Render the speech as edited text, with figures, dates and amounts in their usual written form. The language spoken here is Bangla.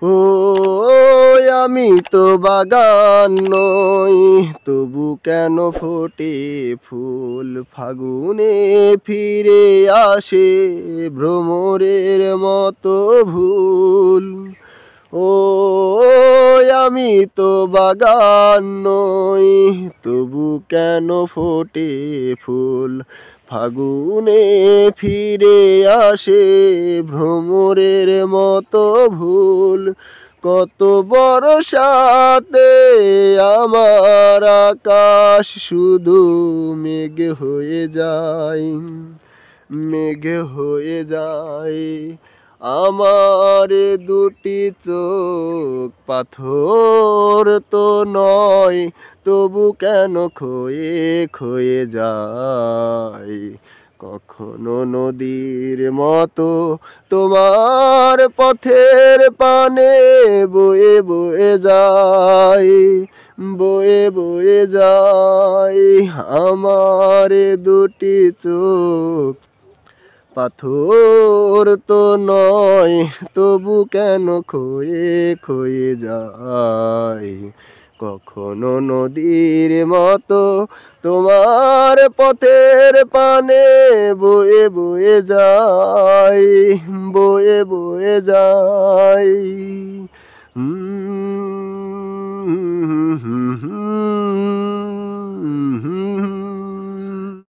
ও আমি তো বাগান নই, তবু কেন ফোটে ফুল ফাগুনে ফিরে আসে ভ্রমরের মতো ভুল। ও আমি তো বাগান নই, তবু কেন ফোটে ফুল ফাগুনে ফিরে আসে ভ্রমরের মতো ভুল। কত বর্ষাতে আমার আকাশ শুধু মেঘ হয়ে যায়, মেঘ হয়ে যায়। আমার দুটি চোখ পাথর তো নয়, তবু কেন ক্ষয়ে ক্ষয়ে যায়। কখনো নদীর মতো তোমার পথের পানে বয়ে বয়ে যায়, বয়ে বয়ে যায়। আমার দুটি চোখ পাথর তো নয়, তবু কেন ক্ষয়ে ক্ষয়ে যায়। কখনো নদীর মতো তোমার পথের পানে বয়ে বয়ে যায়, বয়ে বয়ে যায়। হুম হুম হুম হুম।